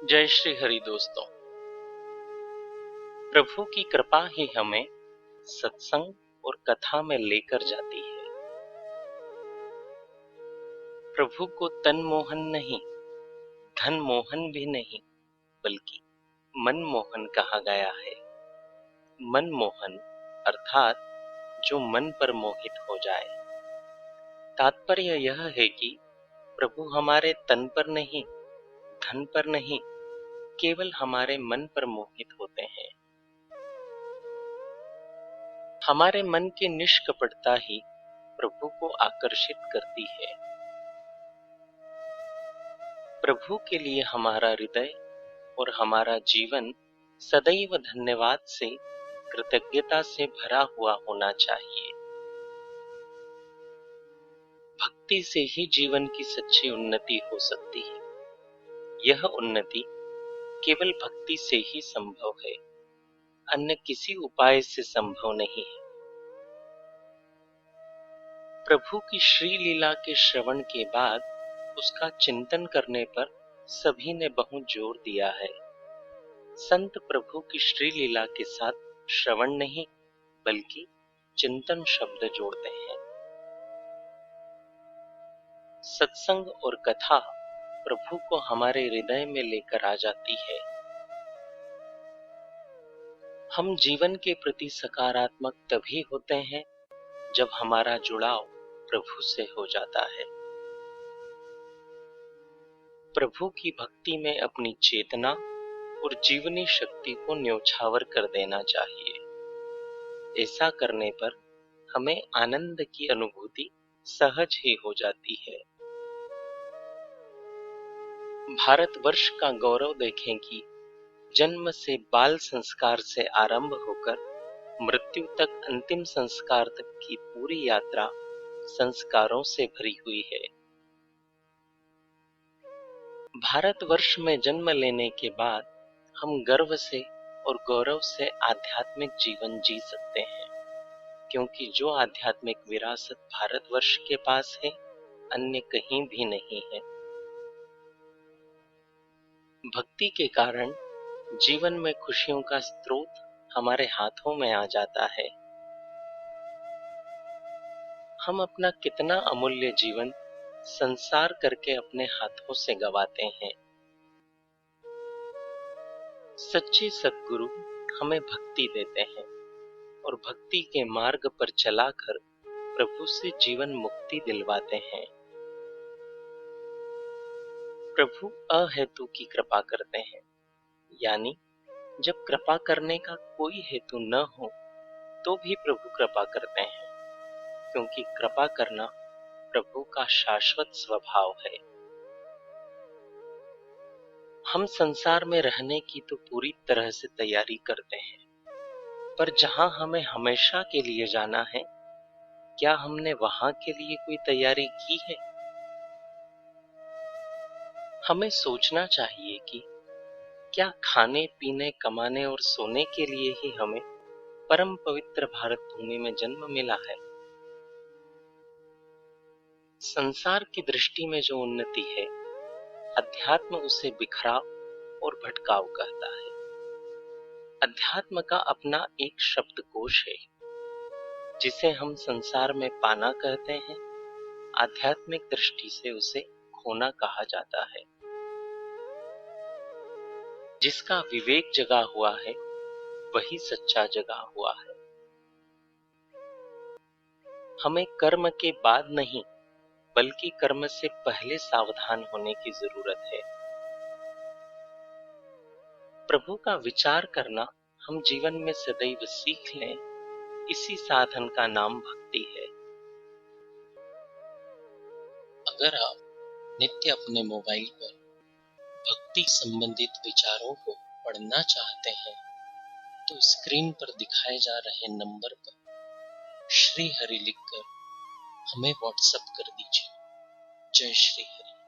जय श्री हरि दोस्तों। प्रभु की कृपा ही हमें सत्संग और कथा में लेकर जाती है। प्रभु को तन मोहन नहीं, धन मोहन भी नहीं, बल्कि मनमोहन कहा गया है। मनमोहन अर्थात जो मन पर मोहित हो जाए। तात्पर्य यह है कि प्रभु हमारे तन पर नहीं, धन पर नहीं, केवल हमारे मन पर मोहित होते हैं। हमारे मन की निष्कपटता ही प्रभु को आकर्षित करती है। प्रभु के लिए हमारा हृदय और हमारा जीवन सदैव धन्यवाद से, कृतज्ञता से भरा हुआ होना चाहिए। भक्ति से ही जीवन की सच्ची उन्नति हो सकती है। यह उन्नति केवल भक्ति से ही संभव है, अन्य किसी उपाय से संभव नहीं है। प्रभु की श्री लीला के श्रवण के बाद उसका चिंतन करने पर सभी ने बहुत जोर दिया है। संत प्रभु की श्री लीला के साथ श्रवण नहीं बल्कि चिंतन शब्द जोड़ते हैं। सत्संग और कथा प्रभु को हमारे हृदय में लेकर आ जाती है। हम जीवन के प्रति सकारात्मक तभी होते हैं जब हमारा जुड़ाव प्रभु से हो जाता है। प्रभु की भक्ति में अपनी चेतना और जीवनी शक्ति को न्योछावर कर देना चाहिए। ऐसा करने पर हमें आनंद की अनुभूति सहज ही हो जाती है। भारतवर्ष का गौरव देखें कि जन्म से बाल संस्कार से आरंभ होकर मृत्यु तक अंतिम संस्कार तक की पूरी यात्रा संस्कारों से भरी हुई है। भारतवर्ष में जन्म लेने के बाद हम गर्व से और गौरव से आध्यात्मिक जीवन जी सकते हैं, क्योंकि जो आध्यात्मिक विरासत भारतवर्ष के पास है अन्य कहीं भी नहीं है। भक्ति के कारण जीवन में खुशियों का स्रोत हमारे हाथों में आ जाता है। हम अपना कितना अमूल्य जीवन संसार करके अपने हाथों से गंवाते हैं। सच्चे सद्गुरु हमें भक्ति देते हैं और भक्ति के मार्ग पर चलाकर प्रभु से जीवन मुक्ति दिलवाते हैं। प्रभु अहेतु की कृपा करते हैं, यानी जब कृपा करने का कोई हेतु न हो तो भी प्रभु कृपा करते हैं, क्योंकि कृपा करना प्रभु का शाश्वत स्वभाव है। हम संसार में रहने की तो पूरी तरह से तैयारी करते हैं, पर जहां हमें हमेशा के लिए जाना है, क्या हमने वहां के लिए कोई तैयारी की है? हमें सोचना चाहिए कि क्या खाने पीने, कमाने और सोने के लिए ही हमें परम पवित्र भारत भूमि में जन्म मिला है? संसार की दृष्टि में जो उन्नति है, अध्यात्म उसे बिखराव और भटकाव कहता है। अध्यात्म का अपना एक शब्दकोश है, जिसे हम संसार में पाना कहते हैं। आध्यात्मिक दृष्टि से उसे खोना कहा जाता है। जिसका विवेक जगा हुआ है वही सच्चा जगा हुआ है। हमें कर्म के बाद नहीं बल्कि कर्म से पहले सावधान होने की जरूरत है। प्रभु का विचार करना हम जीवन में सदैव सीख लें, इसी साधन का नाम भक्ति है। अगर आप नित्य अपने मोबाइल पर भक्ति संबंधित विचारों को पढ़ना चाहते हैं तो स्क्रीन पर दिखाए जा रहे नंबर पर श्री हरि लिखकर हमें व्हाट्सएप कर दीजिए। जय श्री हरि।